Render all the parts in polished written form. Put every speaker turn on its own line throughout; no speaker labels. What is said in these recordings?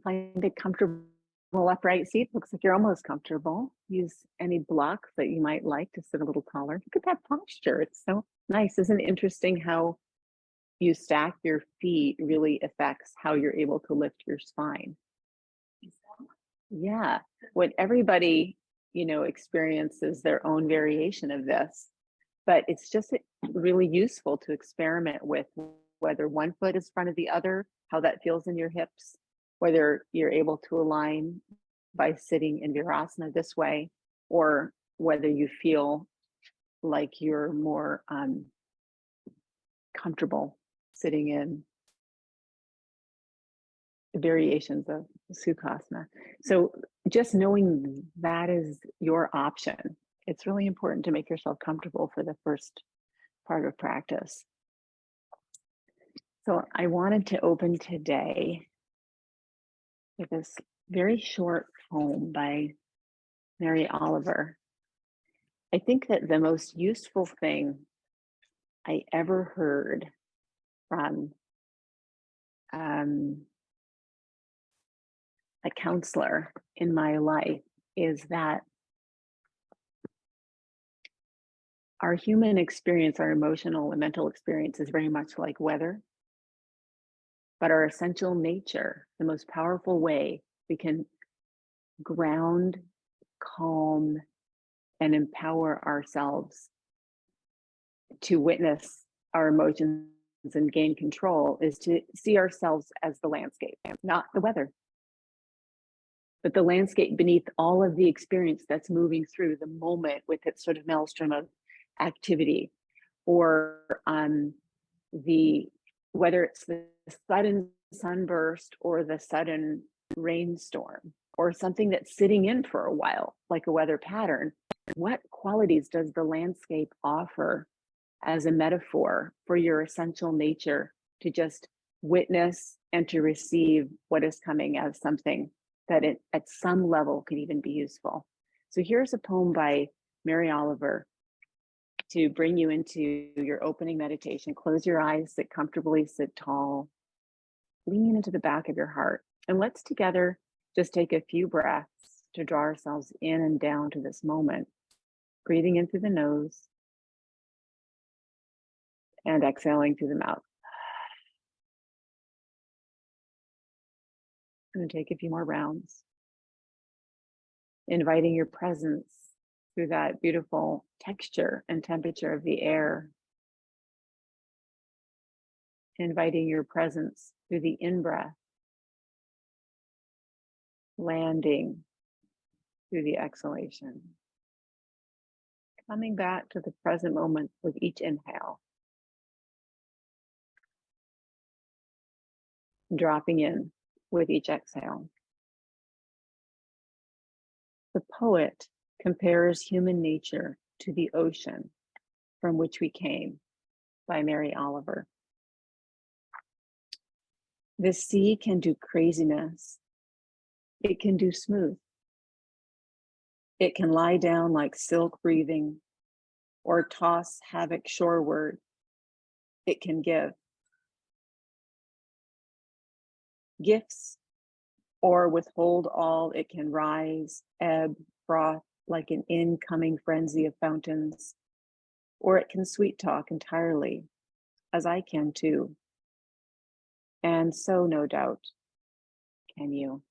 Find a comfortable upright seat. Looks like you're almost comfortable. Use any blocks that you might like to sit a little taller. Look at that posture. It's so nice. Isn't it interesting how you stack your feet really affects how you're able to lift your spine? Yeah. When everybody, experiences their own variation of this, but it's just really useful to experiment with whether one foot is in front of the other, how that feels in your hips, whether you're able to align by sitting in Virasana this way, or whether you feel like you're more comfortable sitting in variations of Sukhasana. So just knowing that is your option, it's really important to make yourself comfortable for the first part of practice. So I wanted to open today with this very short poem by Mary Oliver. I think that the most useful thing I ever heard from a counselor in my life is that our human experience, our emotional and mental experience is very much like weather, but our essential nature, the most powerful way we can ground, calm, and empower ourselves to witness our emotions and gain control is to see ourselves as the landscape, not the weather, but the landscape beneath all of the experience that's moving through the moment with its sort of maelstrom of activity, or whether it's the sudden sunburst or the sudden rainstorm or something that's sitting in for a while, like a weather pattern. What qualities does the landscape offer as a metaphor for your essential nature to just witness and to receive what is coming as something that at some level could even be useful? So here's a poem by Mary Oliver to bring you into your opening meditation. Close your eyes, sit comfortably, sit tall, lean into the back of your heart. And let's together just take a few breaths to draw ourselves in and down to this moment. Breathing in through the nose and exhaling through the mouth. I'm going to take a few more rounds. Inviting your presence through that beautiful texture and temperature of the air. Inviting your presence through the in-breath. Landing through the exhalation. Coming back to the present moment with each inhale. Dropping in with each exhale. The poet compares human nature to the ocean from which we came, by Mary Oliver. The sea can do craziness. It can do smooth. It can lie down like silk breathing or toss havoc shoreward. It can give gifts or withhold all. It can rise, ebb, froth like an incoming frenzy of fountains, or it can sweet talk entirely, as I can too. And so, no doubt, can you.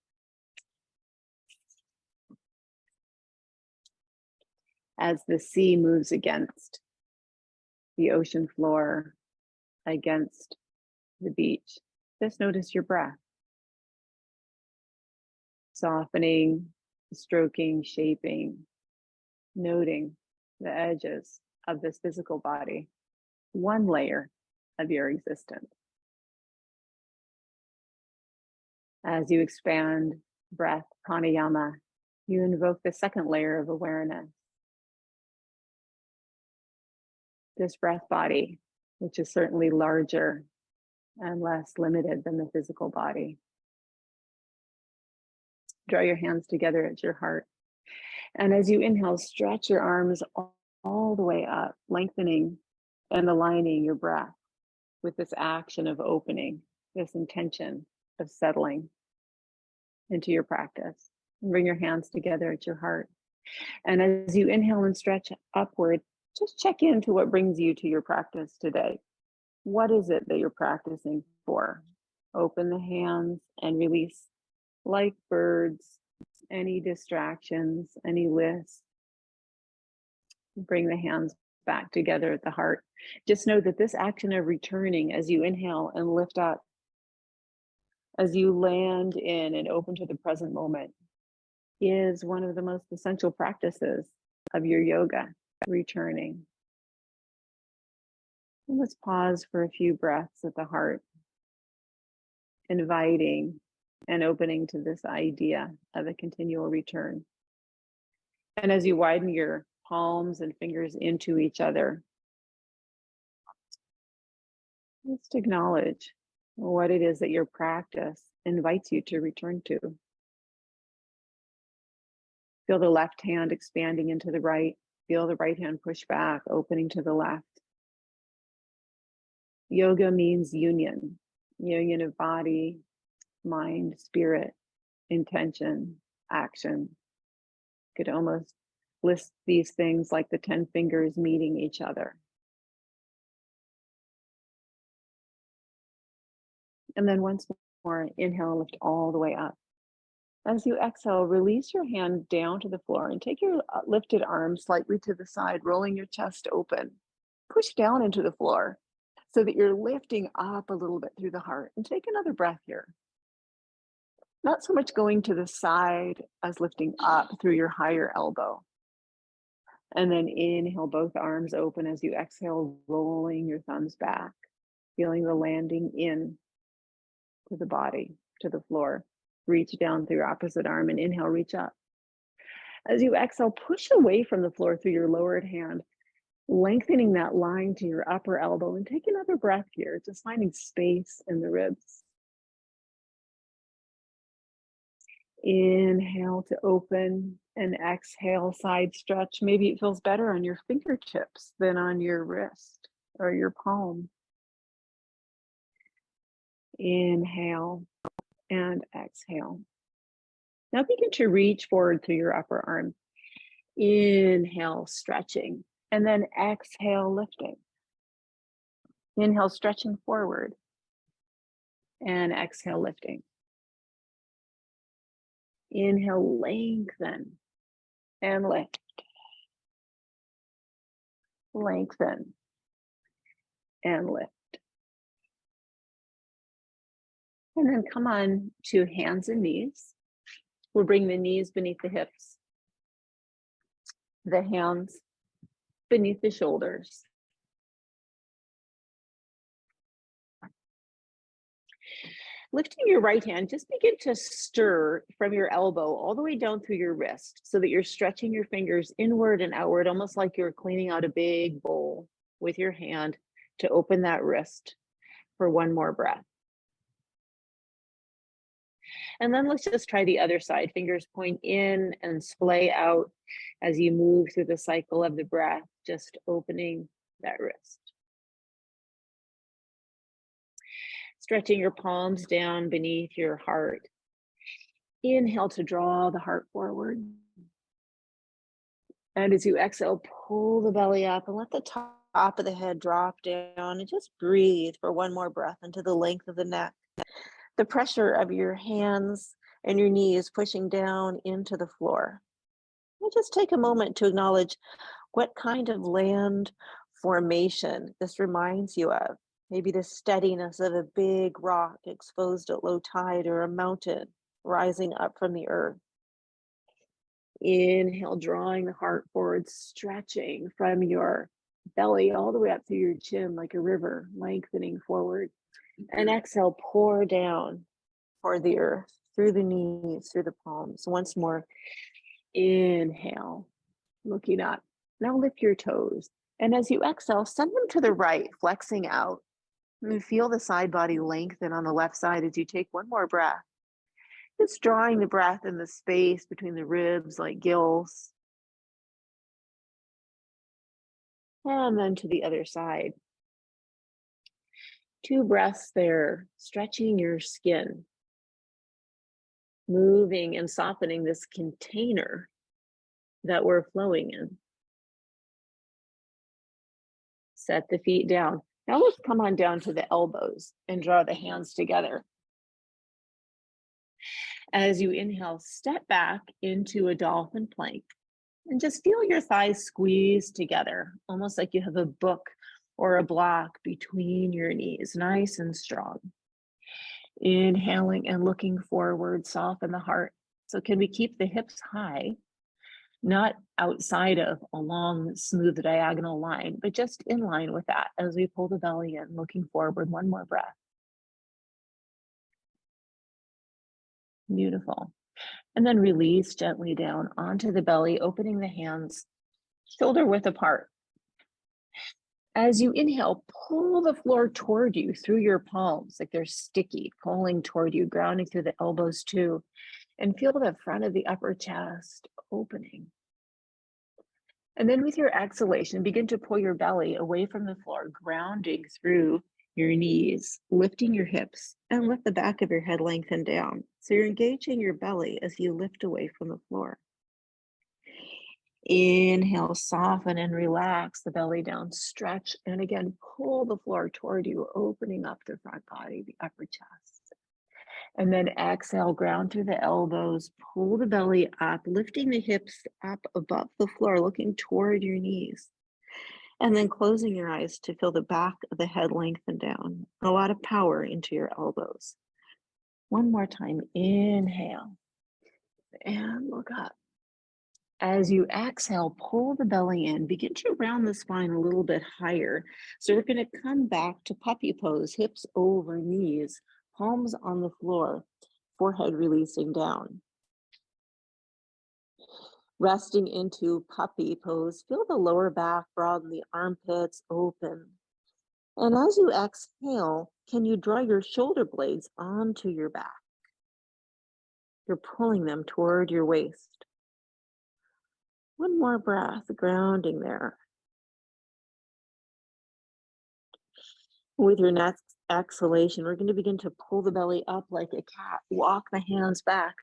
As the sea moves against the ocean floor, against the beach, just notice your breath. Softening, stroking, shaping, noting the edges of this physical body, one layer of your existence. As you expand breath, pranayama, you invoke the second layer of awareness. This breath body, which is certainly larger and less limited than the physical body. Draw your hands together at your heart. And as you inhale, stretch your arms all the way up, lengthening and aligning your breath with this action of opening, this intention of settling. into your practice. Bring your hands together at your heart. And as you inhale and stretch upward, just check into what brings you to your practice today. What is it that you're practicing for? Open the hands and release, like birds, any distractions, any lists. Bring the hands back together at the heart. Just know that this action of returning as you inhale and lift up, as you land in and open to the present moment, is one of the most essential practices of your yoga, returning. And let's pause for a few breaths at the heart, inviting and opening to this idea of a continual return. And as you widen your palms and fingers into each other, just acknowledge what it is that your practice invites you to return to. Feel the left hand expanding into the right. Feel the right hand push back, opening to the left. Yoga means union of body, mind, spirit, intention, action. Could almost list these things like the 10 fingers meeting each other. And then once more, inhale, lift all the way up. As you exhale, release your hand down to the floor and take your lifted arm slightly to the side, rolling your chest open. Push down into the floor so that you're lifting up a little bit through the heart. And take another breath here. Not so much going to the side as lifting up through your higher elbow. And then inhale, both arms open as you exhale, rolling your thumbs back, feeling the landing in to the body, to the floor. Reach down through your opposite arm and inhale, reach up. As you exhale, push away from the floor through your lowered hand, lengthening that line to your upper elbow, and take another breath here, just finding space in the ribs. Inhale to open and exhale, side stretch. Maybe it feels better on your fingertips than on your wrist or your palm. Inhale and exhale. Now begin to reach forward through your upper arm. Inhale, stretching, and then exhale, lifting. Inhale, stretching forward, and exhale, lifting. Inhale, lengthen, and lift. Lengthen, and lift. And then come on to hands and knees. We'll bring the knees beneath the hips, the hands beneath the shoulders. Lifting your right hand, just begin to stir from your elbow all the way down through your wrist so that you're stretching your fingers inward and outward, almost like you're cleaning out a big bowl with your hand to open that wrist for one more breath. And then let's just try the other side. Fingers point in and splay out as you move through the cycle of the breath, just opening that wrist. Stretching your palms down beneath your heart. Inhale to draw the heart forward. And as you exhale, pull the belly up and let the top of the head drop down, and just breathe for one more breath into the length of the neck. The pressure of your hands and your knees pushing down into the floor. And just take a moment to acknowledge what kind of land formation this reminds you of. Maybe the steadiness of a big rock exposed at low tide, or a mountain rising up from the earth. Inhale, drawing the heart forward, stretching from your belly all the way up through your chin like a river, lengthening forward. And exhale, pour down toward the earth, through the knees, through the palms. Once more, inhale, looking up. Now lift your toes. And as you exhale, send them to the right, flexing out. And feel the side body lengthen on the left side as you take one more breath. Just drawing the breath in the space between the ribs like gills. And then to the other side. 2 breaths there, stretching your skin. moving and softening this container that we're flowing in. Set the feet down. Now let's come on down to the elbows and draw the hands together. As you inhale, step back into a dolphin plank and just feel your thighs squeeze together, almost like you have a book or a block between your knees, nice and strong. Inhaling and looking forward, soften the heart. So can we keep the hips high, not outside of a long, smooth diagonal line, but just in line with that as we pull the belly in, looking forward. One more breath. Beautiful. And then release gently down onto the belly, opening the hands shoulder width apart. As you inhale, pull the floor toward you through your palms, like they're sticky, pulling toward you, grounding through the elbows too, and feel the front of the upper chest opening. And then with your exhalation, begin to pull your belly away from the floor, grounding through your knees, lifting your hips, and let the back of your head lengthen down. So you're engaging your belly as you lift away from the floor. Inhale, soften and relax the belly down, stretch, and again, pull the floor toward you, opening up the front body, the upper chest. And then exhale, ground through the elbows, pull the belly up, lifting the hips up above the floor, looking toward your knees. And then closing your eyes to feel the back of the head lengthen down, a lot of power into your elbows. One more time, inhale and look up. As you exhale, pull the belly in, begin to round the spine a little bit higher. So we're going to come back to puppy pose, hips over knees, palms on the floor, forehead releasing down. Resting into puppy pose, feel the lower back, broaden the armpits, open. And as you exhale, can you draw your shoulder blades onto your back? You're pulling them toward your waist. One more breath, grounding there. With your next exhalation, we're going to begin to pull the belly up like a cat. Walk the hands back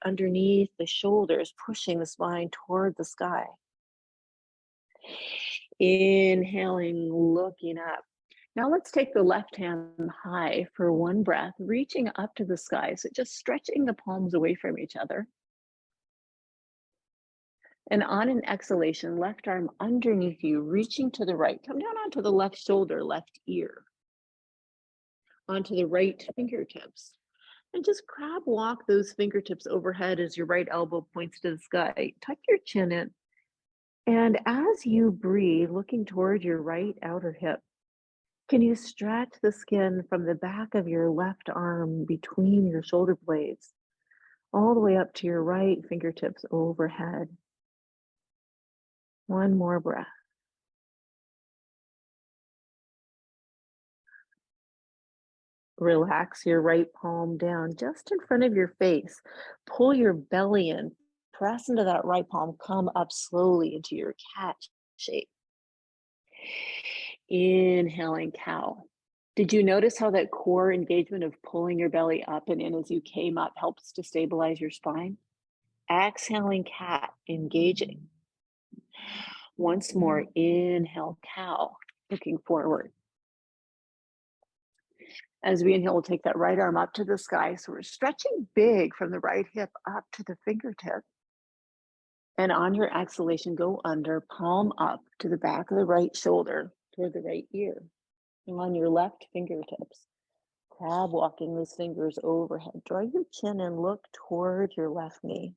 underneath the shoulders, pushing the spine toward the sky. Inhaling, looking up. Now let's take the left hand high for one breath, reaching up to the sky. So just stretching the palms away from each other. And on an exhalation, left arm underneath you, reaching to the right. Come down onto the left shoulder, left ear. Onto the right fingertips. And just crab walk those fingertips overhead as your right elbow points to the sky. Tuck your chin in. And as you breathe, looking toward your right outer hip, can you stretch the skin from the back of your left arm between your shoulder blades, all the way up to your right fingertips overhead? One more breath. Relax your right palm down just in front of your face. Pull your belly in, press into that right palm, come up slowly into your cat shape. Inhaling, cow. Did you notice how that core engagement of pulling your belly up and in as you came up helps to stabilize your spine? Exhaling, cat, engaging. Once more, inhale, cow, looking forward. As we inhale, we'll take that right arm up to the sky. So we're stretching big from the right hip up to the fingertip. And on your exhalation, go under, palm up to the back of the right shoulder toward the right ear. And on your left fingertips, crab walking those fingers overhead. Draw your chin and look toward your left knee.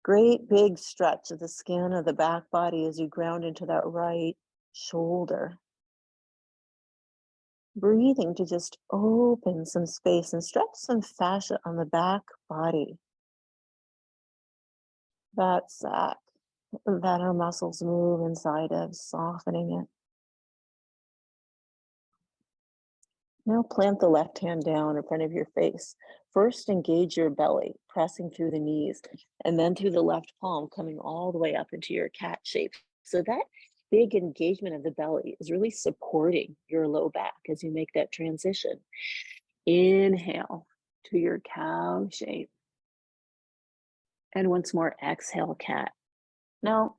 Great big stretch of the skin of the back body as you ground into that right shoulder. Breathing to just open some space and stretch some fascia on the back body. That sac that our muscles move inside of, softening it. Now plant the left hand down in front of your face. First, engage your belly, pressing through the knees, and then through the left palm, coming all the way up into your cat shape. So that big engagement of the belly is really supporting your low back as you make that transition. Inhale to your cow shape. And once more, exhale, cat. Now,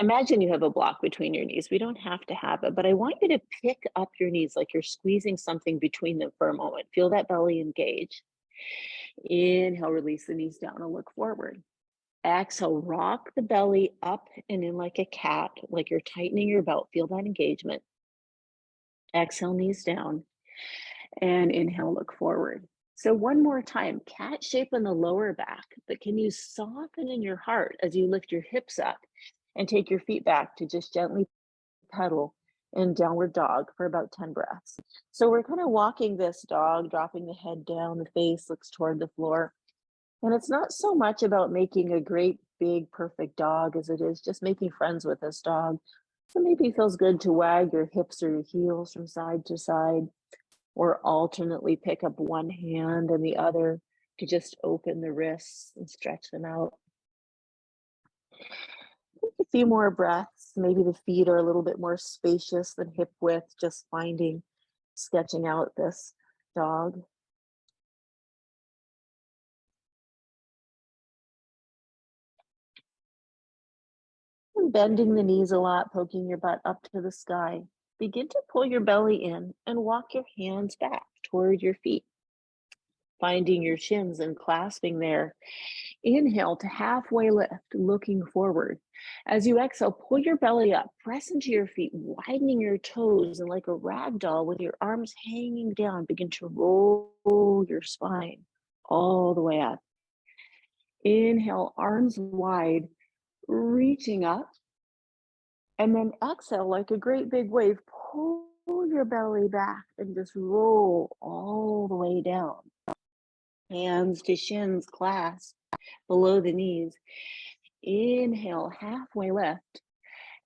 imagine you have a block between your knees. We don't have to have it, but I want you to pick up your knees like you're squeezing something between them for a moment. Feel that belly engage. Inhale, release the knees down and look forward. Exhale, rock the belly up and in like a cat, like you're tightening your belt. Feel that engagement. Exhale, knees down, and inhale, look forward. So one more time, cat shape in the lower back, but can you soften in your heart as you lift your hips up and take your feet back to just gently pedal in downward dog for about 10 breaths. So we're kind of walking this dog, dropping the head down, the face looks toward the floor. And it's not so much about making a great, big, perfect dog as it is just making friends with this dog. So maybe it feels good to wag your hips or your heels from side to side, or alternately pick up one hand and the other to just open the wrists and stretch them out. Take a few more breaths. Maybe the feet are a little bit more spacious than hip width, just sketching out this dog. And bending the knees a lot, poking your butt up to the sky. Begin to pull your belly in and walk your hands back toward your feet, finding your shins and clasping there. Inhale to halfway lift, looking forward. As you exhale, pull your belly up, press into your feet, widening your toes, and like a rag doll with your arms hanging down, begin to roll your spine all the way up. Inhale, arms wide, reaching up. And then exhale, like a great big wave, pull your belly back and just roll all the way down. Hands to shins, clasp below the knees. Inhale, halfway lift.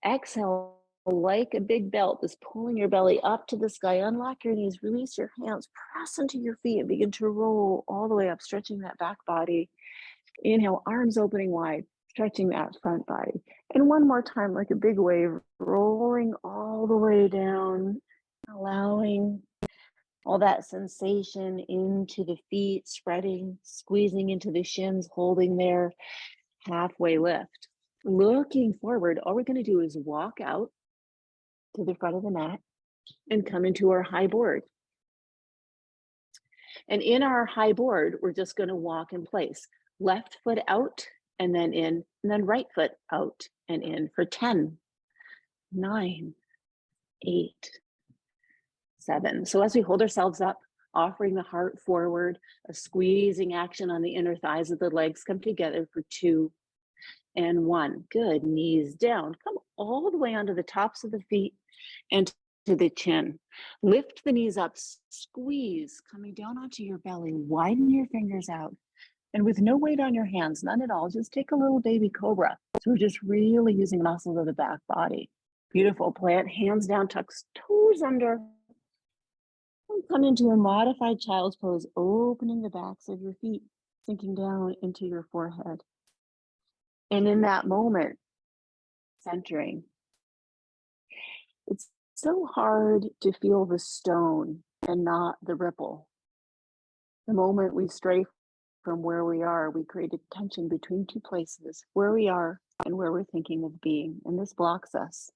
Exhale, like a big belt, just pulling your belly up to the sky. Unlock your knees, release your hands, press into your feet, and begin to roll all the way up, stretching that back body. Inhale, arms opening wide, stretching that front body. And one more time, like a big wave, rolling all the way down, allowing all that sensation into the feet, spreading, squeezing into the shins, holding there, halfway lift. Looking forward, all we're going to do is walk out to the front of the mat and come into our high board. And in our high board, we're just going to walk in place. Left foot out and then in, and then right foot out and in for 10, 9, 8, 7. So as we hold ourselves up, offering the heart forward, a squeezing action on the inner thighs of the legs come together for 2 and 1. Good, knees down. Come all the way onto the tops of the feet and to the chin. Lift the knees up, squeeze, coming down onto your belly, widen your fingers out. And with no weight on your hands, none at all, just take a little baby cobra. So we're just really using muscles of the back body. Beautiful. Plant hands down, tuck toes under. And come into a modified child's pose, opening the backs of your feet, sinking down into your forehead. And in that moment, centering. It's so hard to feel the stone and not the ripple. The moment we stray from where we are, we create a tension between two places, where we are and where we're thinking of being. And this blocks us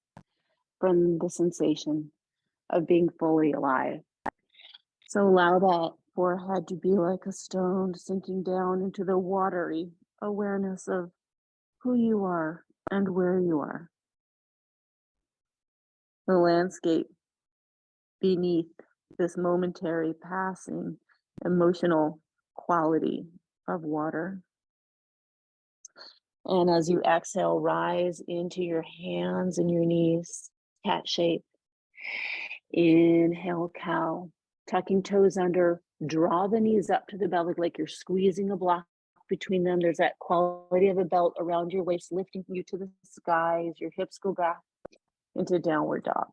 from the sensation of being fully alive. So allow that forehead to be like a stone sinking down into the watery awareness of who you are and where you are. The landscape beneath this momentary passing emotional quality of water. And as you exhale, rise into your hands and your knees, cat shape. Inhale, cow, tucking toes under, draw the knees up to the belly like you're squeezing a block between them. There's that quality of a belt around your waist, lifting you to the sky as your hips go back into downward dog.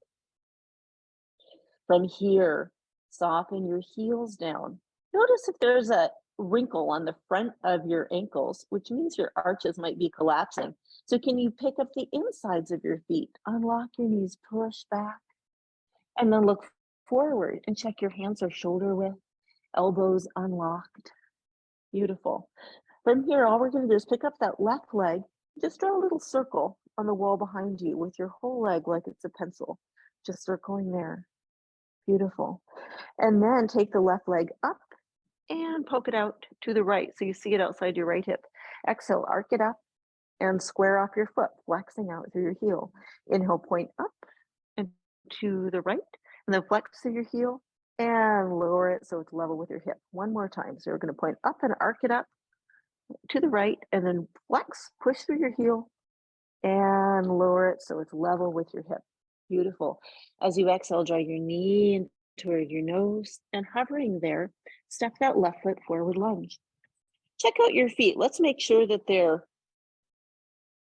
From here, soften your heels down. Notice if there's a wrinkle on the front of your ankles, which means your arches might be collapsing. So can you pick up the insides of your feet, unlock your knees, push back, and then look forward and check your hands are shoulder width, elbows unlocked. Beautiful.
From here, all we're going to do is pick up that left leg, just draw a little circle on the wall behind you with your whole leg like it's a pencil, just circling there. Beautiful. And then take the left leg up and poke it out to the right so you see it outside your right hip. Exhale, arc it up and square off your foot, flexing out through your heel. Inhale, point up and to the right, and then flex through your heel and lower it so it's level with your hip. One more time. So we're going to point up and arc it up to the right, and then flex, push through your heel and lower it so it's level with your hip. Beautiful. As you exhale, draw your knee in toward your nose, and hovering there, step that left foot forward lunge. Check out your feet. Let's make sure that they're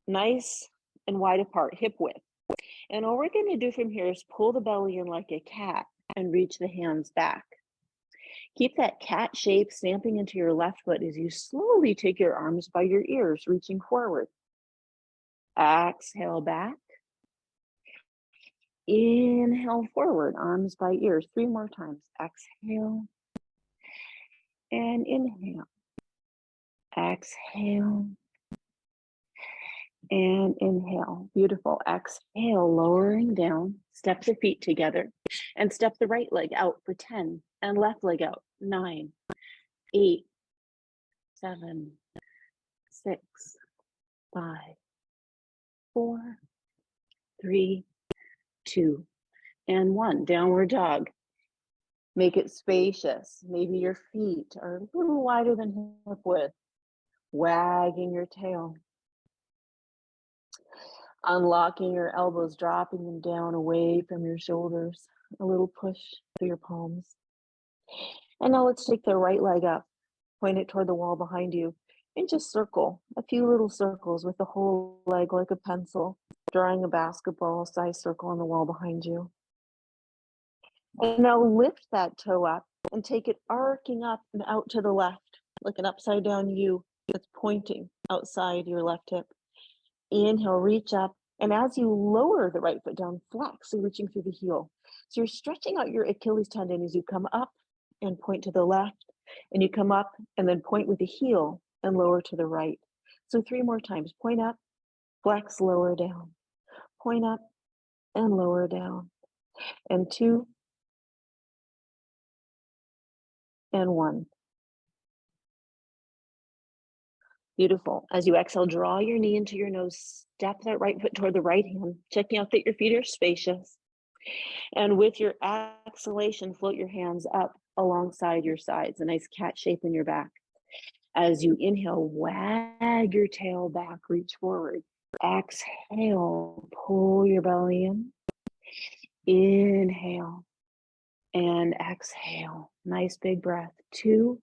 nice and wide apart, hip width. And all we're going to do from here is pull the belly in like a cat and reach the hands back. Keep that cat shape stamping into your left foot as you slowly take your arms by your ears, reaching forward. Exhale back. Inhale forward, arms by ears. 3 more times. Exhale and inhale. Exhale and inhale. Beautiful. Exhale, lowering down. Step the feet together and step the right leg out for 10 and left leg out. 9, 8, 7, 6, 5, 4, 3, 2, and 1. Downward dog. Make it spacious. Maybe your feet are a little wider than hip width. Wagging your tail. Unlocking your elbows, dropping them down away from your shoulders. A little push through your palms. And now let's take the right leg up. Point it toward the wall behind you. And just circle a few little circles with the whole leg like a pencil, drawing a basketball-sized circle on the wall behind you. And now lift that toe up and take it arcing up and out to the left, like an upside down U that's pointing outside your left hip. Inhale, reach up. And as you lower the right foot down, flex, so reaching through the heel. So you're stretching out your Achilles tendon as you come up and point to the left, and you come up and then point with the heel and lower to the right. So 3 more times. Point up, flex, lower down. Point up and lower down. And 2 and 1. Beautiful. As you exhale, draw your knee into your nose, step that right foot toward the right hand, checking out that your feet are spacious. And with your exhalation, float your hands up alongside your sides, a nice cat shape in your back. As you inhale, wag your tail back, reach forward. Exhale, pull your belly in. Inhale and exhale. Nice big breath. 2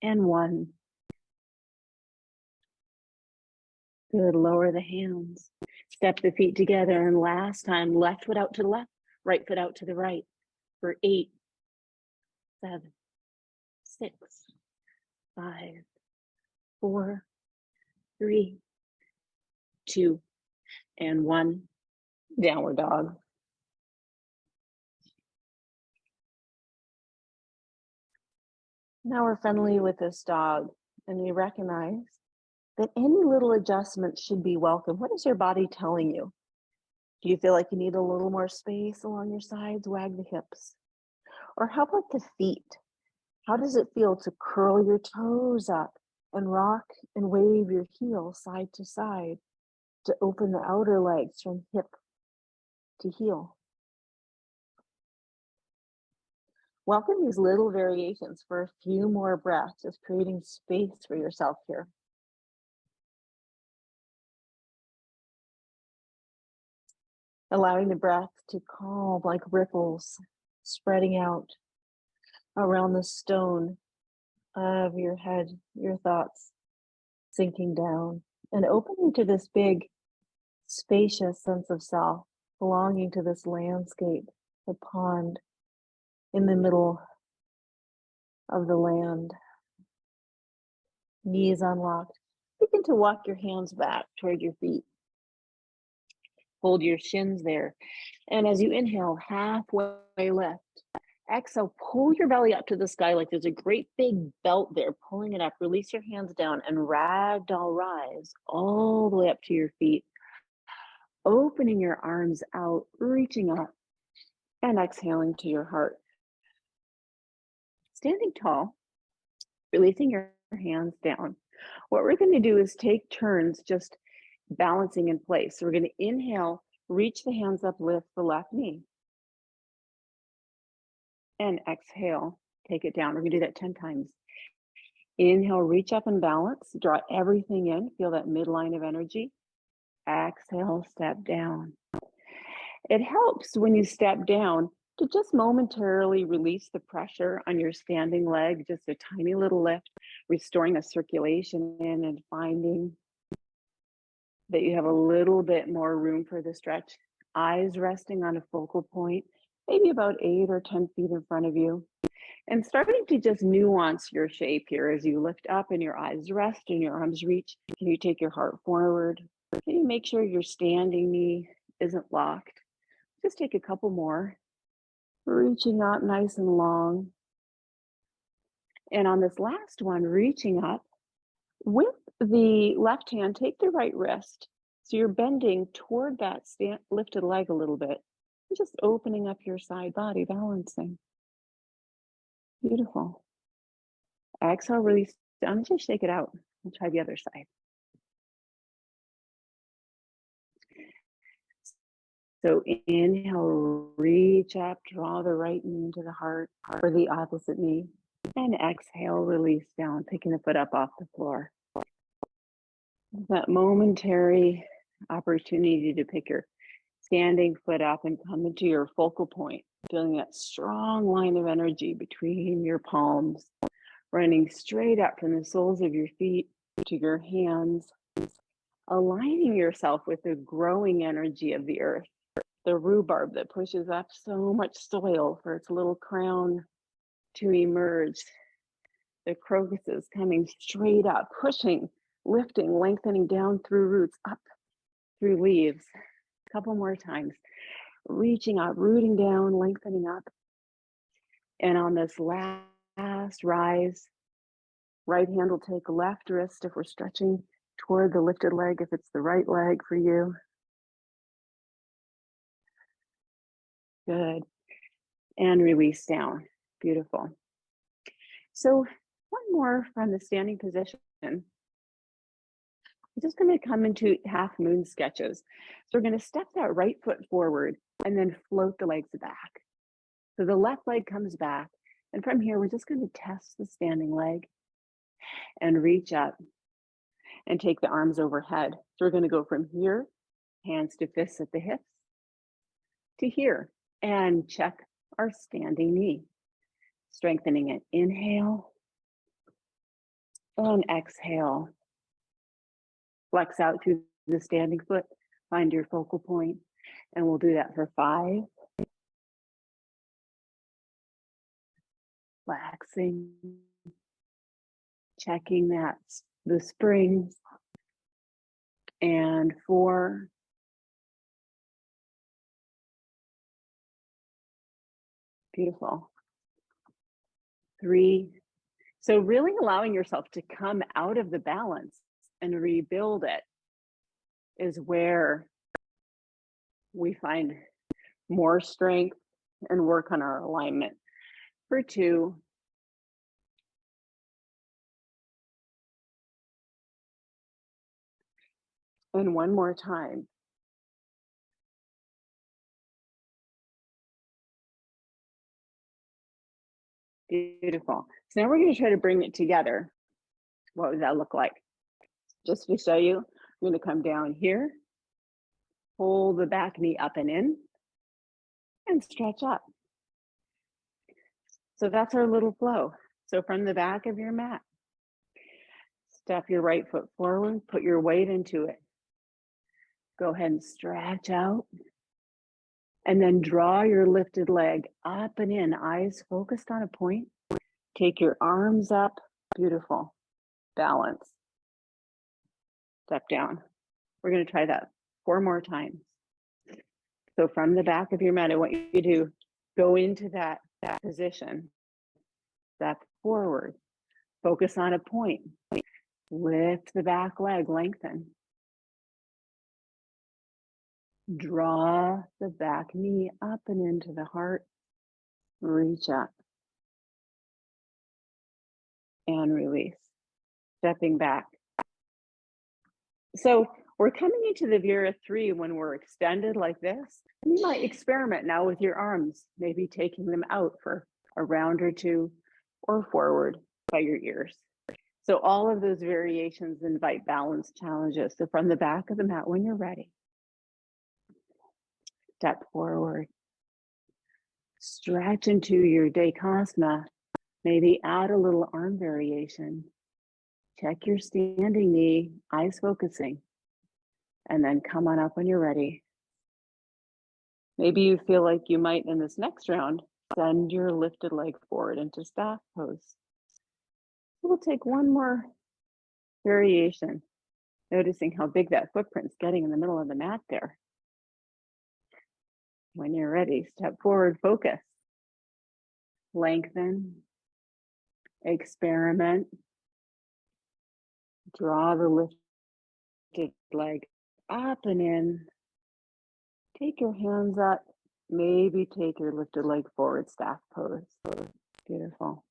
and 1. Good. Lower the hands. Step the feet together. And last time, left foot out to the left, right foot out to the right for 8, 7, 6, 5, 4, 3, 2, and 1. Downward dog. Now we're friendly with this dog, and we recognize that any little adjustment should be welcome. What is your body telling you? Do you feel like you need a little more space along your sides? Wag the hips. Or how about the feet? How does it feel to curl your toes up and rock and wave your heels side to side to open the outer legs from hip to heel? Welcome these little variations for a few more breaths, just creating space for yourself here. Allowing the breath to calm like ripples, spreading out around the stone of your head, your thoughts sinking down, and opening to this big, spacious sense of self, belonging to this landscape, the pond in the middle of the land. Knees unlocked. Begin to walk your hands back toward your feet. Hold your shins there. And as you inhale, halfway lift.
Exhale, pull your belly up to the sky like there's a great big belt there, pulling it up. Release your hands down and ragdoll rise all the way up to your feet. Opening your arms out, reaching up, and exhaling to your heart. Standing tall, releasing your hands down. What we're going to do is take turns just balancing in place. So we're going to inhale, reach the hands up, lift the left knee. And exhale, take it down. We're going to do that 10 times. Inhale, reach up and balance. Draw everything in. Feel that midline of energy. Exhale, step down. It helps when you step down to just momentarily release the pressure on your standing leg, just a tiny little lift, restoring the circulation in and finding that you have a little bit more room for the stretch. Eyes resting on a focal point, maybe about 8 or 10 feet in front of you. And starting to just nuance your shape here as you lift up and your eyes rest and your arms reach. Can you take your heart forward? Can you make sure your standing knee isn't locked? Just take a couple more. Reaching up nice and long. And on this last one, reaching up, with the left hand, take the right wrist. So you're bending toward that lifted leg a little bit. And just opening up your side body, balancing. Beautiful. Exhale, release down, just shake it out. And try the other side. So inhale, reach up, draw the right knee into the heart or the opposite knee. And exhale, release down, picking the foot up off the floor. That momentary opportunity to pick your standing foot up and come into your focal point, feeling that strong line of energy between your palms, running straight up from the soles of your feet to your hands, aligning yourself with the growing energy of the earth, the rhubarb that pushes up so much soil for its little crown to emerge, the crocuses coming straight up, pushing, lifting, lengthening down through roots, up through leaves. A couple more times. Reaching up, rooting down, lengthening up. And on this last rise, right hand will take left wrist if we're stretching toward the lifted leg, if it's the right leg for you. Good. And release down. Beautiful. So one more from the standing position. We're just going to come into half moon sketches. So we're going to step that right foot forward and then float the legs back. So the left leg comes back. And from here, we're just going to test the standing leg and reach up and take the arms overhead. So we're going to go from here, hands to fists at the hips, to here, and check our standing knee. Strengthening it. Inhale and exhale. Flex out through the standing foot. Find your focal point, and we'll do that for 5. Relaxing, checking that the springs, and 4. Beautiful. 3. So really allowing yourself to come out of the balance and rebuild it is where we find more strength and work on our alignment. For 2. And one more time. Beautiful. So now we're going to try to bring it together. What would that look like? Just to show you, I'm going to come down here, pull the back knee up and in, and stretch up. So that's our little flow. So from the back of your mat, step your right foot forward, put your weight into it. Go ahead and stretch out. And then draw your lifted leg up and in, eyes focused on a point. Take your arms up. Beautiful. Balance. Step down. We're going to try that 4 more times. So from the back of your mat, I want you to go into that position, step forward, focus on a point, lift the back leg, lengthen, draw the back knee up and into the heart, reach up and release, stepping back. So we're coming into the Vira 3 when we're extended like this. You might experiment now with your arms, maybe taking them out for a round or two or forward by your ears. So all of those variations invite balance challenges. So from the back of the mat, when you're ready, step forward, stretch into your Dekasana, maybe add a little arm variation. Check your standing knee, eyes focusing, and then come on up when you're ready. Maybe you feel like you might, in this next round, send your lifted leg forward into staff pose. We'll take one more variation, noticing how big that footprint's getting in the middle of the mat there. When you're ready, step forward, focus, lengthen, experiment, draw the lifted leg up and in, take your hands up, maybe take your lifted leg forward, staff pose. Beautiful.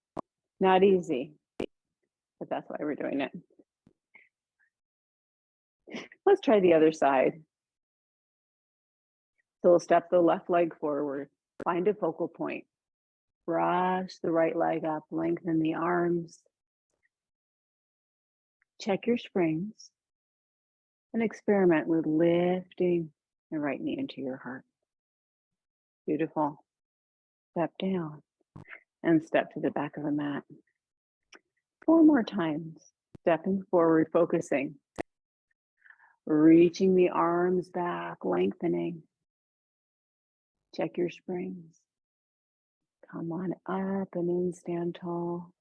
Not easy, but that's why we're doing it. Let's try the other side. So we'll step the left leg forward, find a focal point, brush the right leg up, lengthen the arms, check your springs, and experiment with lifting the right knee into your heart. Beautiful. Step down and step to the back of the mat. 4 more times, stepping forward, focusing, reaching the arms back, lengthening. Check your springs. Come on up and in, stand tall.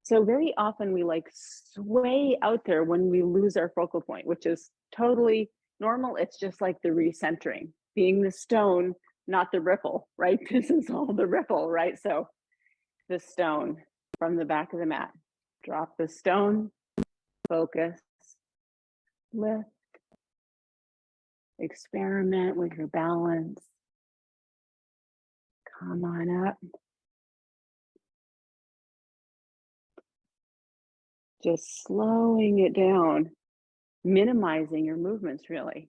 So very often we like sway out there when we lose our focal point, which is totally normal. It's just like the recentering, being the stone, not the ripple, right? This is all the ripple, right? So the stone from the back of the mat, drop the stone, focus, lift, experiment with your balance. Come on up. Just slowing it down, minimizing your movements really.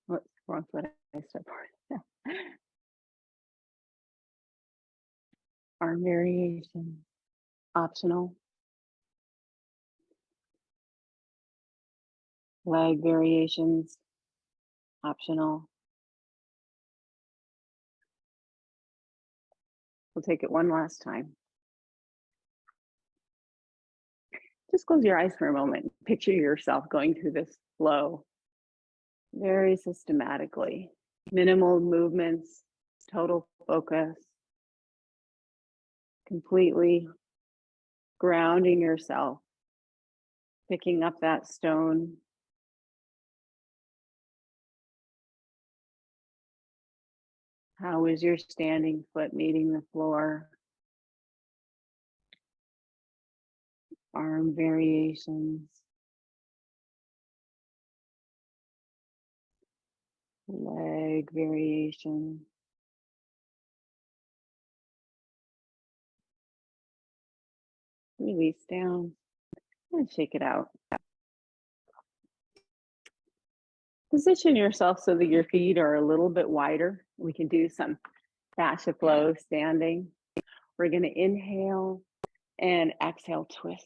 What's wrong foot? I step forward. Arm variation, optional. Leg variations, optional. We'll take it one last time. Just close your eyes for a moment. Picture yourself going through this flow very systematically. Minimal movements, total focus, completely grounding yourself, picking up that stone. How is your standing foot meeting the floor? Arm variations. Leg variation. Release down and shake it out. Position yourself so that your feet are a little bit wider. We can do some fascia flow standing. We're going to inhale and exhale, twist.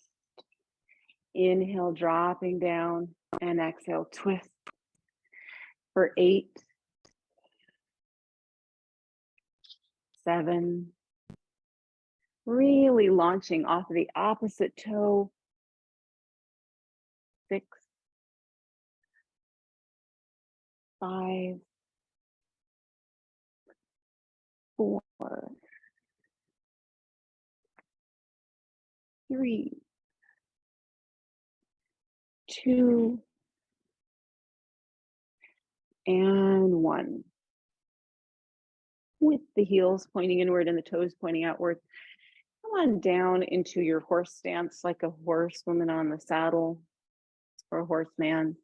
Inhale, dropping down, and exhale, twist. For 8, 7, really launching off of the opposite toe. 6, 5, 4, 3, 2, and 1. With the heels pointing inward and the toes pointing outward, come on down into your horse stance like a horsewoman on the saddle or a horseman.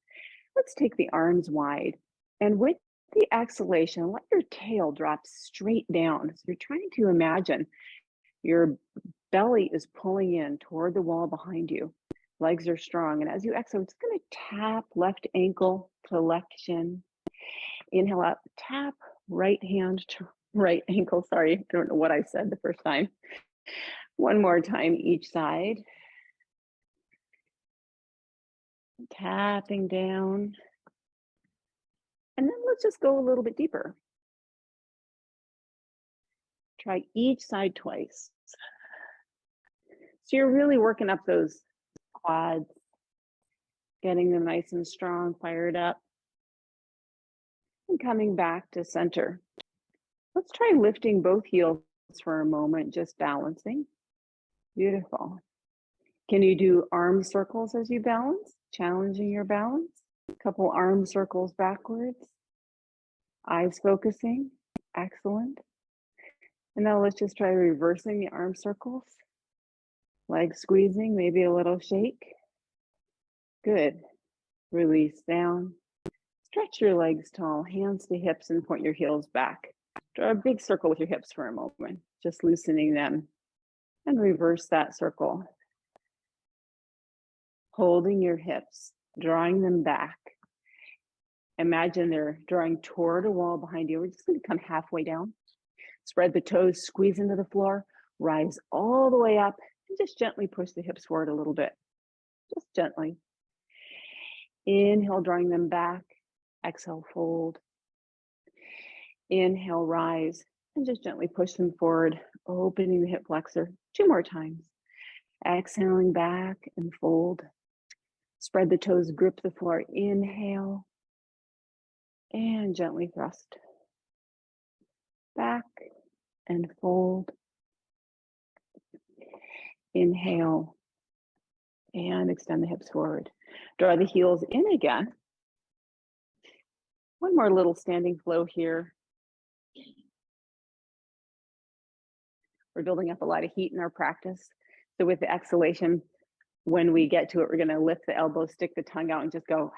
Let's take the arms wide. And with the exhalation, let your tail drop straight down. So you're trying to imagine your belly is pulling in toward the wall behind you. Legs are strong. And as you exhale, it's going to tap left ankle to left shin. Inhale up, tap right hand to right ankle. Sorry, I don't know what I said the first time. One more time each side. Tapping down. And then let's just go a little bit deeper. Try each side twice. So you're really working up those quads, getting them nice and strong, fired up, and coming back to center. Let's try lifting both heels for a moment, just balancing. Beautiful. Can you do arm circles as you balance? Challenging your balance. A couple arm circles backwards. Eyes focusing. Excellent. And now let's just try reversing the arm circles. Legs squeezing, maybe a little shake. Good. Release down. Stretch your legs tall, hands to hips, and point your heels back. Draw a big circle with your hips for a moment, just loosening them. And reverse that circle. Holding your hips, drawing them back. Imagine they're drawing toward a wall behind you. We're just going to come halfway down. Spread the toes, squeeze into the floor, rise all the way up, and just gently push the hips forward a little bit. Just gently. Inhale, drawing them back. Exhale, fold. Inhale, rise, and just gently push them forward, opening the hip flexor. 2 more times. Exhaling back and fold. Spread the toes, grip the floor. Inhale, and gently thrust. Back and fold. Inhale, and extend the hips forward. Draw the heels in again. One more little standing flow here. We're building up a lot of heat in our practice. So with the exhalation, when we get to it, we're going to lift the elbows, stick the tongue out, and just go.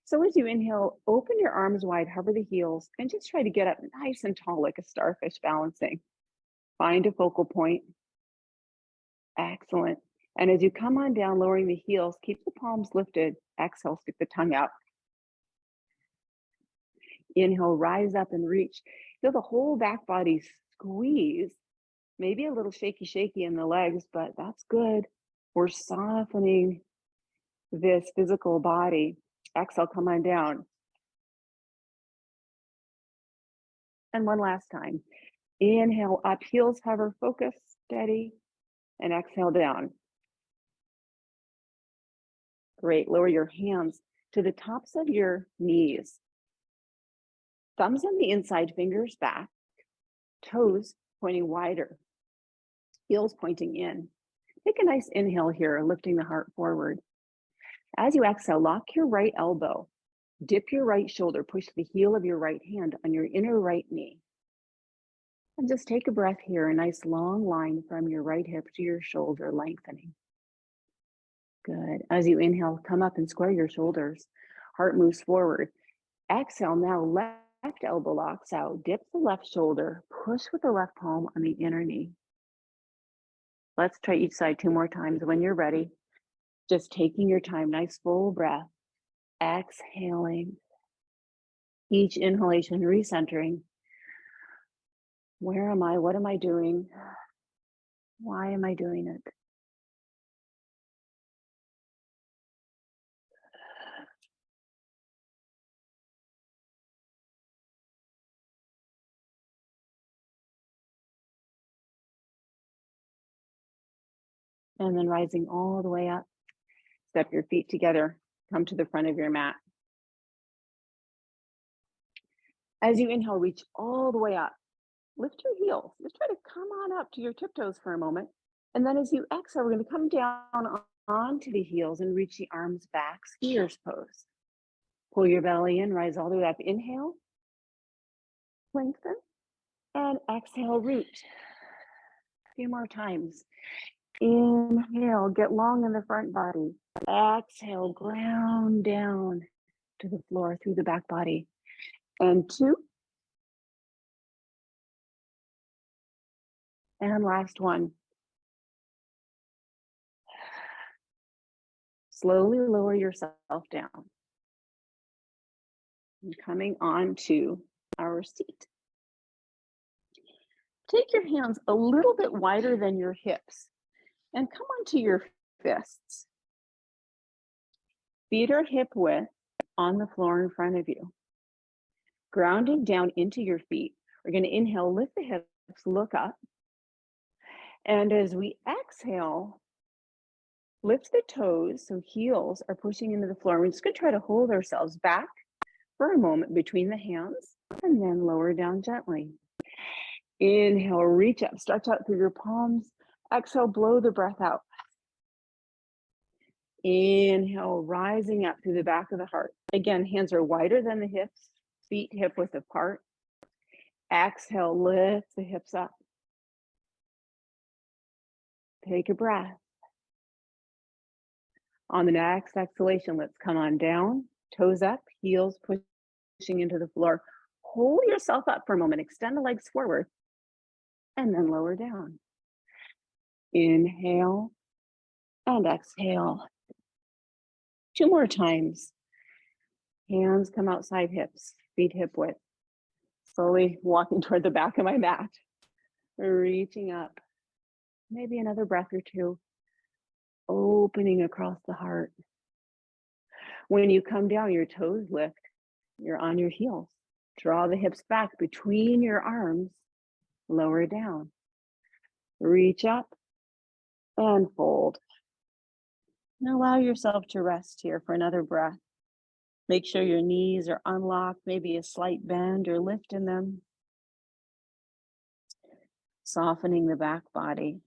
So as you inhale, open your arms wide, hover the heels, and just try to get up nice and tall like a starfish balancing. Find a focal point. Excellent. And as you come on down, lowering the heels, keep the palms lifted. Exhale, stick the tongue out. Inhale, rise up and reach. Feel the whole back body squeeze. Maybe a little shaky in the legs, but that's good. We're softening this physical body. Exhale, come on down. And one last time. Inhale up, heels hover, focus, steady, and exhale down. Great. Lower your hands to the tops of your knees. Thumbs on the inside, fingers back, toes pointing wider, heels pointing in. Take a nice inhale here, lifting the heart forward. As you exhale, lock your right elbow, dip your right shoulder, push the heel of your right hand on your inner right knee. And just take a breath here, a nice long line from your right hip to your shoulder, lengthening. Good. As you inhale, come up and square your shoulders. Heart moves forward. Exhale, now left elbow locks out. Dip the left shoulder. Push with the left palm on the inner knee. Let's try each side 2 more times. When you're ready, just taking your time. Nice full breath. Exhaling. Each inhalation, recentering. Where am I? What am I doing? Why am I doing it? And then rising all the way up. Step your feet together. Come to the front of your mat. As you inhale, reach all the way up. Lift your heels. Just try to come on up to your tiptoes for a moment. And then as you exhale, we're going to come down onto the heels and reach the arms back, skiers pose. Pull your belly in, rise all the way up. Inhale, lengthen, and exhale, root. A few more times. Inhale, get long in the front body. Exhale, ground down to the floor through the back body. And 2. And last one. Slowly lower yourself down. And coming on to our seat. Take your hands a little bit wider than your hips and come onto your fists. Feet are hip width on the floor in front of you. Grounding down into your feet. We're going to inhale, lift the hips, look up. And as we exhale, lift the toes so heels are pushing into the floor. We're just going to try to hold ourselves back for a moment between the hands and then lower down gently. Inhale, reach up, stretch out through your palms. Exhale, blow the breath out. Inhale, rising up through the back of the heart. Again, hands are wider than the hips, feet hip width apart. Exhale, lift the hips up. Take a breath. On the next exhalation, let's come on down, toes up, heels pushing into the floor. Hold yourself up for a moment, extend the legs forward, and then lower down. Inhale and exhale. 2 more times. Hands come outside hips, feet hip width. Slowly walking toward the back of my mat. Reaching up. Maybe another breath or 2. Opening across the heart. When you come down, your toes lift. You're on your heels. Draw the hips back between your arms. Lower down. Reach up and fold. And allow yourself to rest here for another breath. Make sure your knees are unlocked, maybe a slight bend or lift in them. Softening the back body.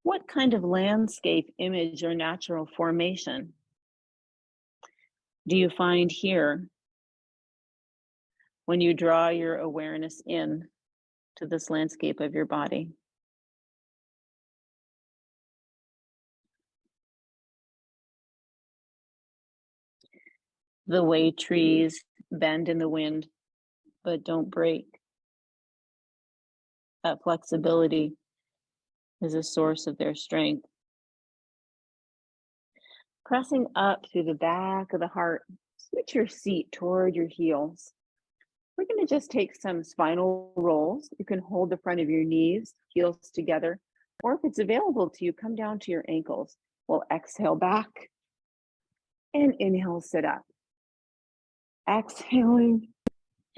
What kind of landscape, image, or natural formation do you find here when you draw your awareness in to this landscape of your body? The way trees bend in the wind, but don't break. That flexibility is a source of their strength. Pressing up through the back of the heart, switch your seat toward your heels. We're going to just take some spinal rolls. You can hold the front of your knees, heels together, or if it's available to you, come down to your ankles. We'll exhale back and inhale, sit up. Exhaling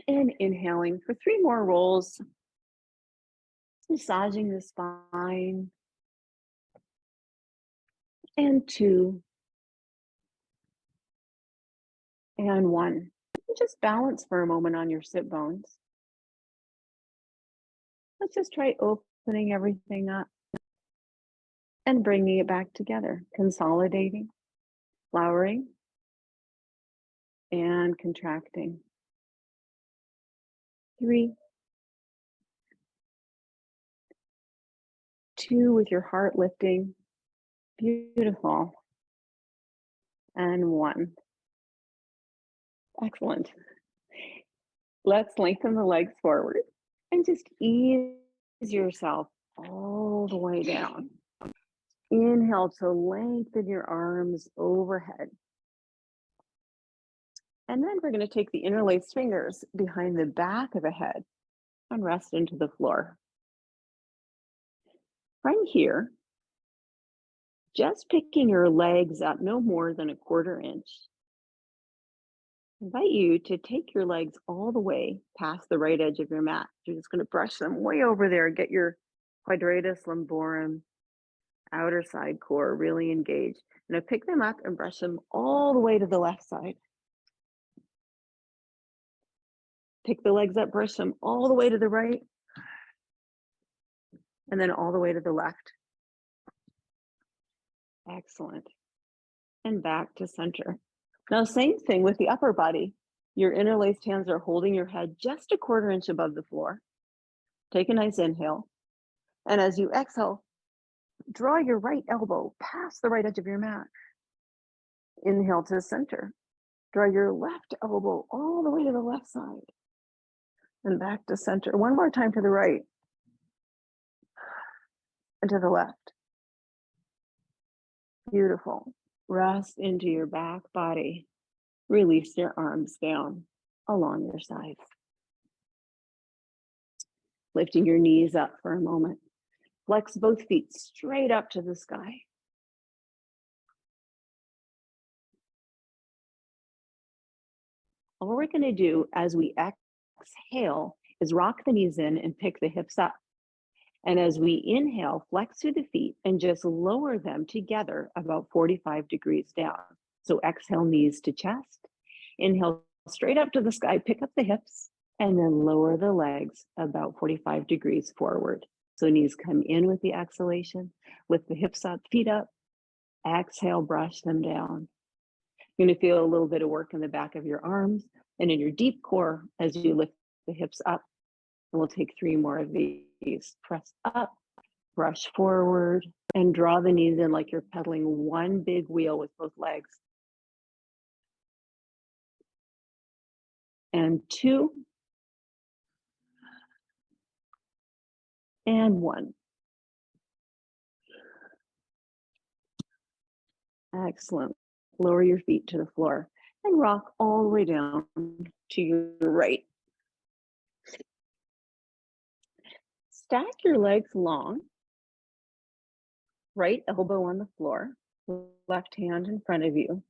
and inhaling for 3 more rolls. Massaging the spine. And 2. And 1. Just balance for a moment on your sit bones. Let's just try opening everything up and bringing it back together, consolidating, flowering, and contracting. 3, 2 with your heart lifting. Beautiful. And 1. Excellent. Let's lengthen the legs forward and just ease yourself all the way down. Inhale to lengthen your arms overhead. And then we're going to take the interlaced fingers behind the back of the head and rest into the floor. From here, just picking your legs up no more than a 1/4 inch. I invite you to take your legs all the way past the right edge of your mat. You're just going to brush them way over there. Get your quadratus lumborum, outer side core really engaged. Now pick them up and brush them all the way to the left side.
Pick the legs up, brush them all the way to the right, and then all the way to the left. Excellent. And back to center. Now, same thing with the upper body. Your interlaced hands are holding your head just a quarter inch above the floor. Take a nice inhale. And as you exhale, draw your right elbow past the right edge of your mat. Inhale to center. Draw your left elbow all the way to the left side. And back to center. One more time to the right. And to the left. Beautiful. Rest into your back body. Release your arms down along your sides. Lifting your knees up for a moment. Flex both feet straight up to the sky. All we're going to do as we exhale is rock the knees in and pick the hips up. And as we inhale, flex through the feet and just lower them together about 45 degrees down. So exhale, knees to chest. Inhale straight up to the sky, pick up the hips, and then lower the legs about 45 degrees forward. So knees come in with the exhalation, lift the hips up, feet up. Exhale, brush them down. You're going to feel a little bit of work in the back of your arms and in your deep core as you lift the hips up. And we'll take 3 more of these. Press up, brush forward, and draw the knees in like you're pedaling one big wheel with both legs. And 2. And 1. Excellent. Lower your feet to the floor and rock all the way down to your right. Stack your legs long. Right elbow on the floor, left hand in front of you.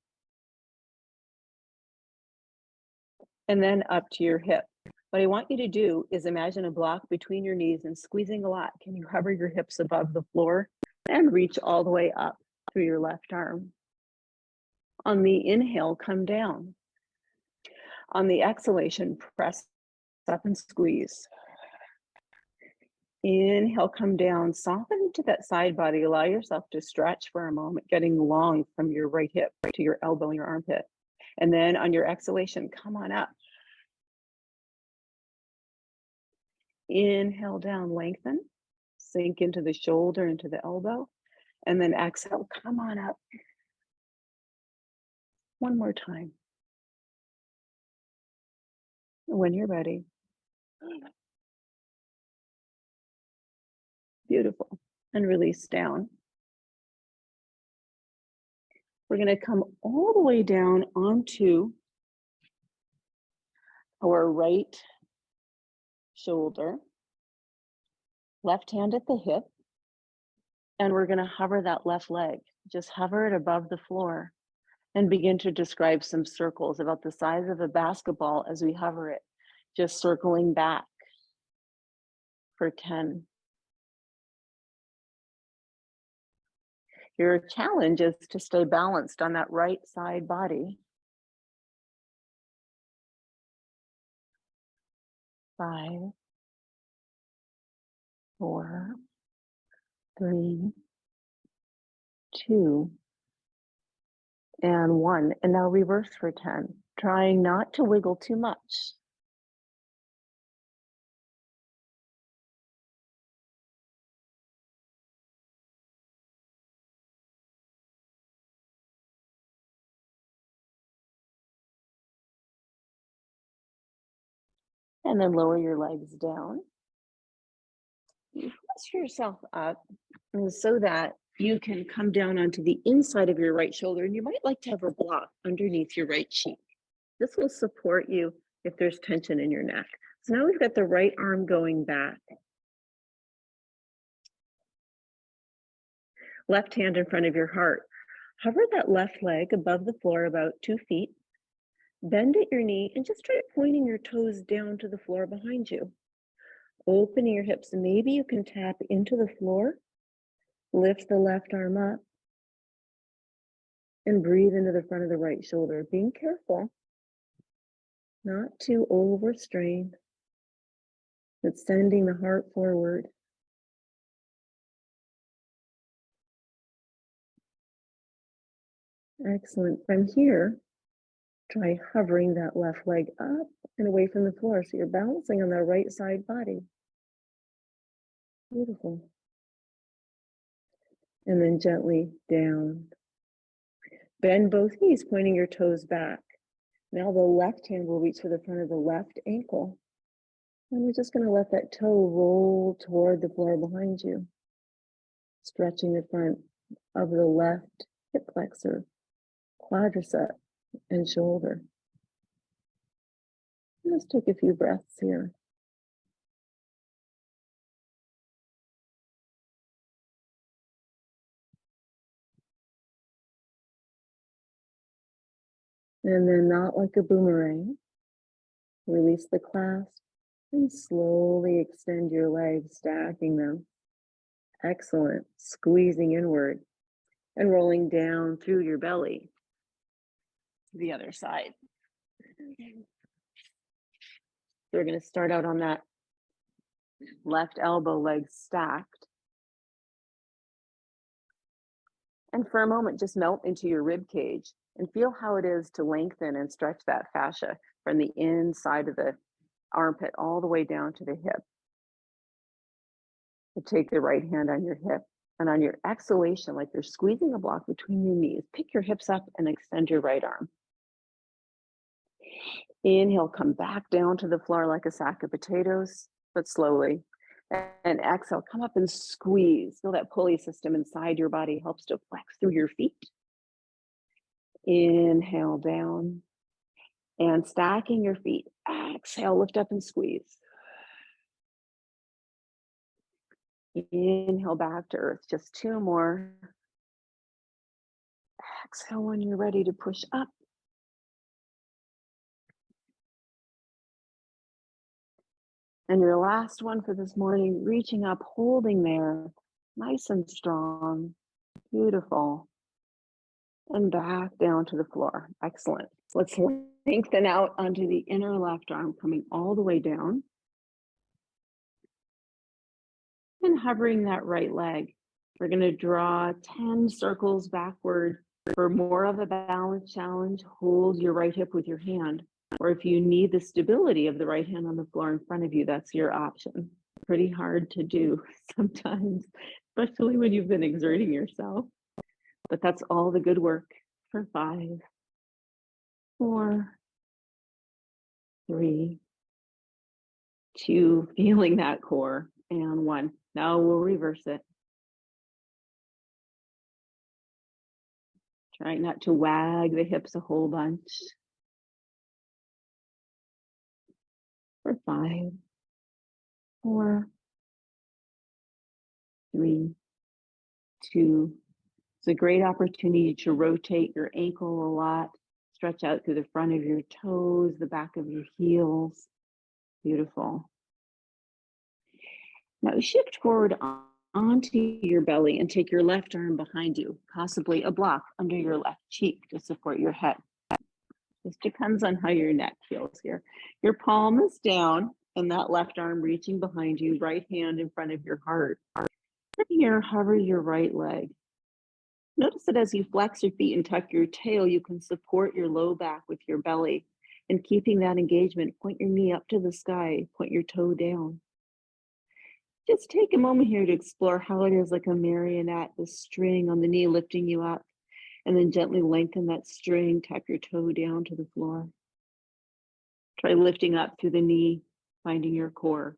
And then up to your hip. What I want you to do is imagine a block between your knees and squeezing a lot. Can you hover your hips above the floor and reach all the way up through your left arm? On the inhale, come down. On the exhalation, press up and squeeze. Inhale, come down, soften into that side body. Allow yourself to stretch for a moment, getting long from your right hip to your elbow and your armpit. And then on your exhalation, come on up. Inhale down, lengthen, sink into the shoulder, into the elbow, and then exhale, come on up. One more time. When you're ready. Beautiful. And release down. We're going to come all the way down onto our right shoulder, left hand at the hip, and we're going to hover that left leg. Just hover it above the floor and begin to describe some circles about the size of a basketball as we hover it, just circling back for 10. Your challenge is to stay balanced on that right side body. 5, 4, 3, 2, and 1. And now reverse for 10, trying not to wiggle too much. And then lower your legs down. You press yourself up so that you can come down onto the inside of your right shoulder, and you might like to have a block underneath your right cheek. This will support you if there's tension in your neck. So now we've got the right arm going back. Left hand in front of your heart. Hover that left leg above the floor about 2 feet. Bend at your knee and just try pointing your toes down to the floor behind you. Opening your hips. Maybe you can tap into the floor. Lift the left arm up. And breathe into the front of the right shoulder. Being careful not too overstrained, but sending the heart forward. Excellent. From here, try hovering that left leg up and away from the floor. So you're balancing on the right side body. Beautiful. And then gently down. Bend both knees, pointing your toes back. Now the left hand will reach for the front of the left ankle. And we're just going to let that toe roll toward the floor behind you, stretching the front of the left hip flexor, quadricep, and shoulder. Let's take a few breaths here. And then, not like a boomerang, release the clasp and slowly extend your legs, stacking them. Excellent. Squeezing inward and rolling down through your belly to the other side. So we're going to start out on that left elbow, leg stacked. And for a moment, just melt into your rib cage and feel how it is to lengthen and stretch that fascia from the inside of the armpit all the way down to the hip. So take the right hand on your hip, and on your exhalation, like you're squeezing a block between your knees, pick your hips up and extend your right arm. Inhale, come back down to the floor like a sack of potatoes, but slowly. And exhale, come up and squeeze. Feel that pulley system inside your body helps to flex through your feet. Inhale down and stacking your feet. Exhale, lift up and squeeze. Inhale back to earth, just two more. Exhale when you're ready to push up. And your last one for this morning, reaching up, holding there, nice and strong, beautiful. And back down to the floor. Excellent. Let's lengthen out onto the inner left arm, coming all the way down. And hovering that right leg. We're going to draw 10 circles backward. For more of a balance challenge, hold your right hip with your hand. Or if you need the stability of the right hand on the floor in front of you, that's your option. Pretty hard to do sometimes, especially when you've been exerting yourself. But that's all the good work for 5, 4, 3, 2, feeling that core, and 1. Now we'll reverse it. Try not to wag the hips a whole bunch. For 5, 4, 3, 2. It's a great opportunity to rotate your ankle a lot. Stretch out through the front of your toes, the back of your heels. Beautiful. Now shift forward onto your belly and take your left arm behind you, possibly a block under your left cheek to support your head. This depends on how your neck feels here. Your palm is down and that left arm reaching behind you, right hand in front of your heart. From here, hover your right leg. Notice that as you flex your feet and tuck your tail, you can support your low back with your belly. And keeping that engagement, point your knee up to the sky, point your toe down. Just take a moment here to explore how it is like a marionette, the string on the knee lifting you up, and then gently lengthen that string, tuck your toe down to the floor. Try lifting up through the knee, finding your core,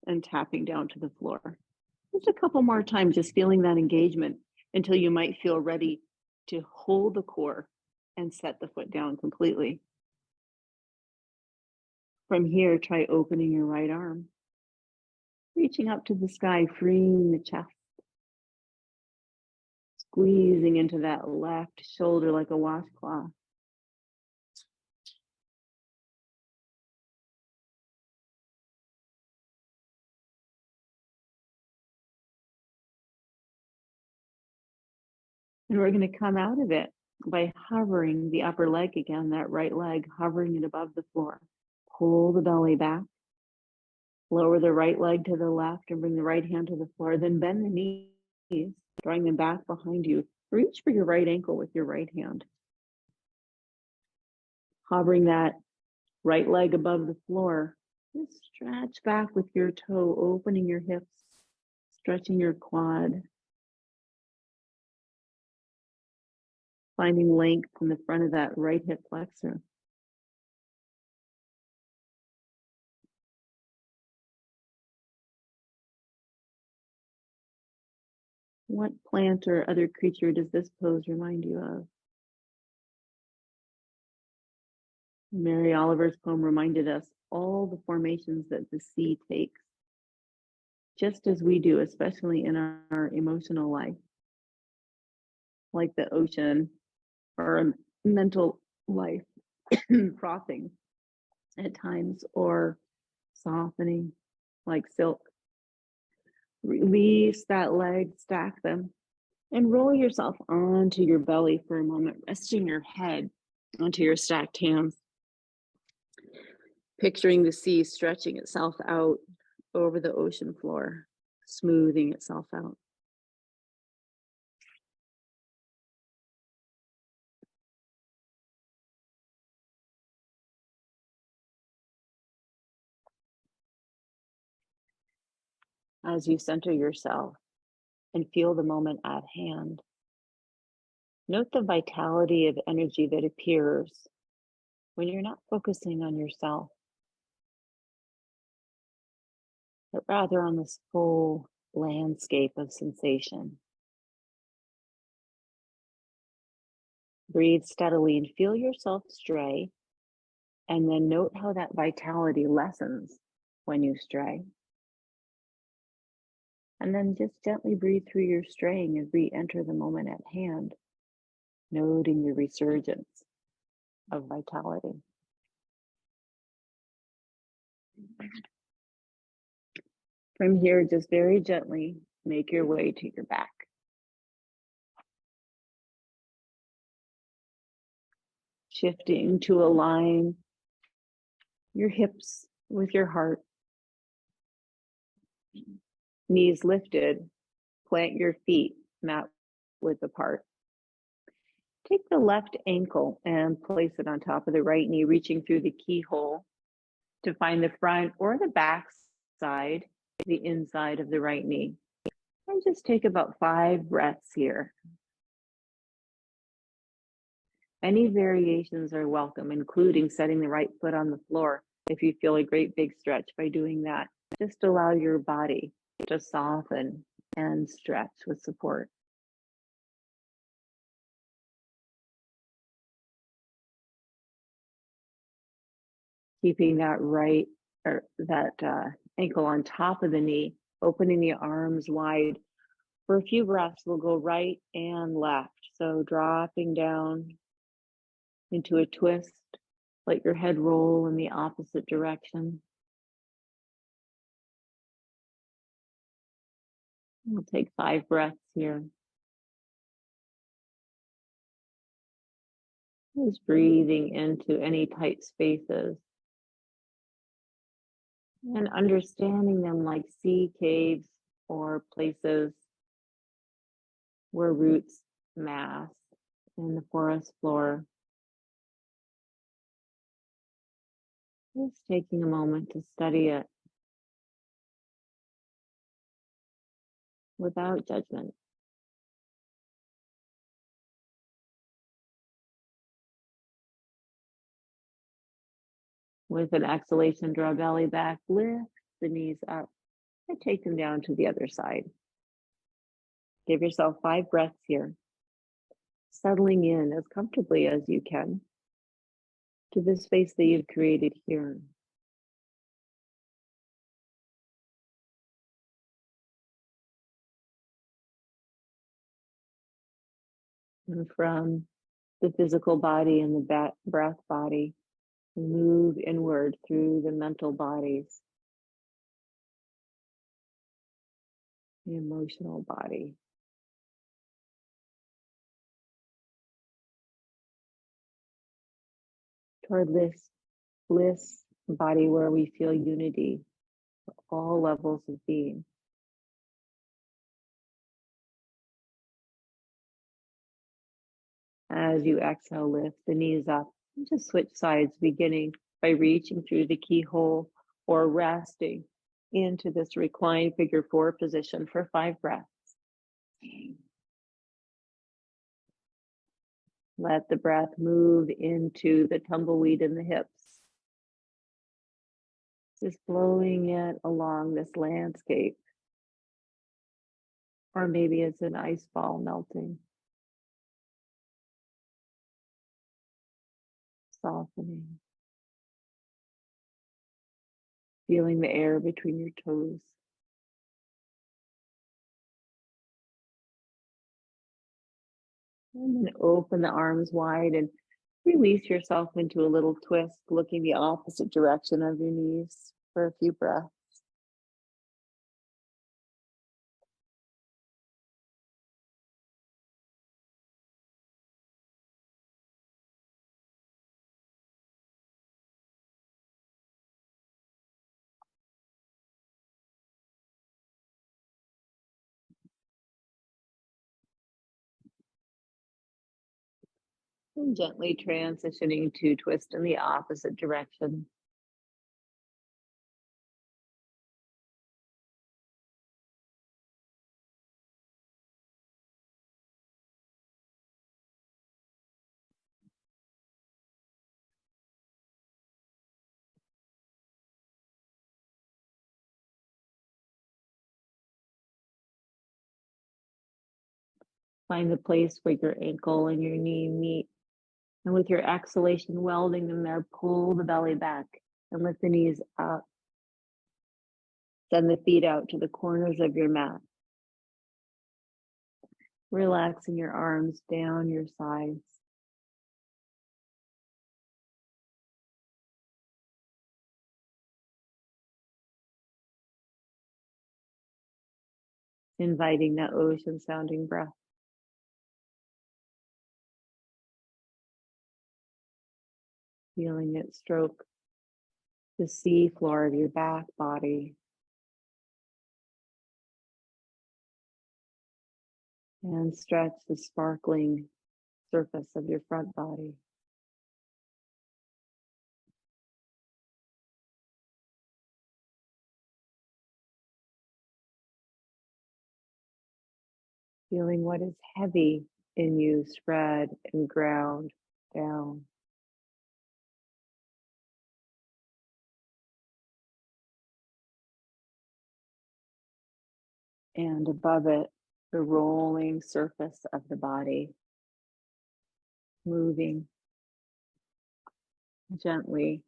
and tapping down to the floor. Just a couple more times, just feeling that engagement until you might feel ready to hold the core and set the foot down completely. From here, try opening your right arm, reaching up to the sky, freeing the chest, squeezing into that left shoulder like a washcloth. And we're going to come out of it
by hovering the upper leg again, that right leg, hovering it above the floor. Pull the belly back, lower the right leg to the left and bring the right hand to the floor. Then bend the knees, drawing them back behind you. Reach for your right ankle with your right hand. Hovering that right leg above the floor. Just stretch back with your toe, opening your hips, stretching your quad, finding length in the front of that right hip flexor. What plant or other creature does this pose remind you of? Mary Oliver's poem reminded us all the formations that the sea takes, just as we do, especially in our emotional life, like the ocean or a mental life, frothing at times or softening like silk. Release that leg, stack them, and roll yourself onto your belly for a moment, resting your head onto your stacked hands. Picturing the sea stretching itself out over the ocean floor, smoothing itself out. As you center yourself and feel the moment at hand, note the vitality of energy that appears when you're not focusing on yourself, but rather on this full landscape of sensation. Breathe steadily and feel yourself stray, and then note how that vitality lessens when you stray. And then just gently breathe through your straying and re-enter the moment at hand, noting the resurgence of vitality. From here, just very gently make your way to your back. Shifting to align your hips with your heart. Knees lifted, plant your feet mat width apart. Take the left ankle and place it on top of the right knee, reaching through the keyhole to find the front or the back side, the inside of the right knee. And just take about 5 breaths here. Any variations are welcome, including setting the right foot on the floor if you feel a great big stretch by doing that. Just allow your body to soften and stretch with support. Keeping that right or that ankle on top of the knee, opening the arms wide. For a few breaths, we'll go right and left. So dropping down into a twist, let your head roll in the opposite direction. We'll take 5 breaths here. Just breathing into any tight spaces and understanding them like sea caves or places where roots mass in the forest floor. Just taking a moment to study it without judgment. With an exhalation, draw belly back, lift the knees up, and take them down to the other side. Give yourself 5 breaths here, settling in as comfortably as you can to the space that you've created here. And from the physical body and the breath body, move inward through the mental bodies, the emotional body, toward this bliss body where we feel unity, all levels of being. As you exhale, lift the knees up and just switch sides, beginning by reaching through the keyhole or resting into this reclined figure four position for 5 breaths. Let the breath move into the tumbleweed in the hips, just blowing it along this landscape. Or maybe it's an ice ball melting, softening, feeling the air between your toes. And then open the arms wide and release yourself into a little twist, looking the opposite direction of your knees for a few breaths. And gently transitioning to twist in the opposite direction. Find the place where your ankle and your knee meet. And with your exhalation, welding them there, pull the belly back and lift the knees up. Send the feet out to the corners of your mat. Relaxing your arms down your sides. Inviting that ocean sounding breath. Feeling it stroke the sea floor of your back body. And stretch the sparkling surface of your front body. Feeling what is heavy in you spread and ground down. And above it, the rolling surface of the body, moving gently,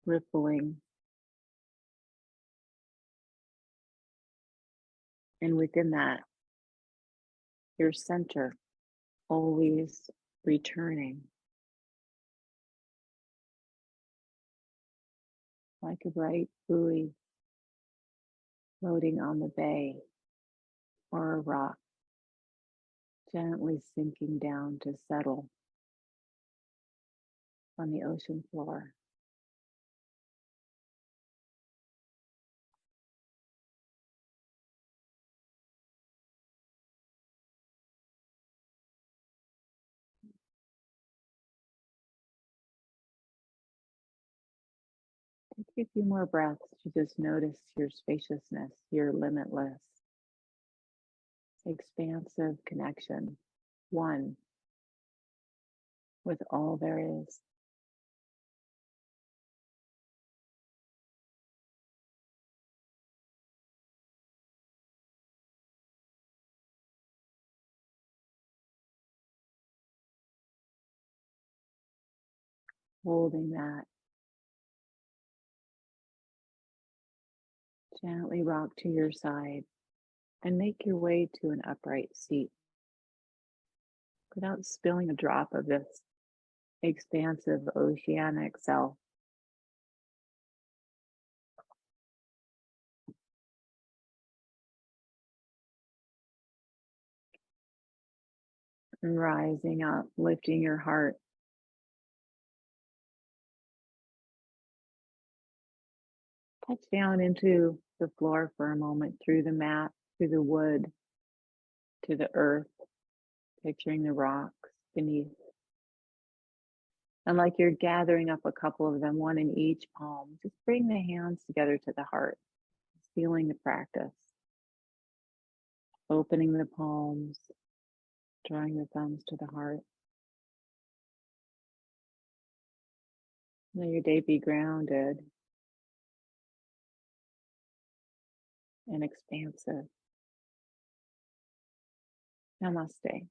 rippling. And within that, your center, always returning. Like a bright buoy floating on the bay or a rock, gently sinking down to settle on the ocean floor. Take a few more breaths to just notice your spaciousness, your limitless, expansive connection, one with all there is. Holding that, gently rock to your side and make your way to an upright seat without spilling a drop of this expansive oceanic self. And rising up, lifting your heart Touch down into the floor for a moment, through the mat, through the wood, to the earth, picturing the rocks beneath. And like you're gathering up a couple of them, one in each palm, just bring the hands together to the heart, feeling the practice. Opening the palms, drawing the thumbs to the heart. Let your day be grounded and expansive. Namaste.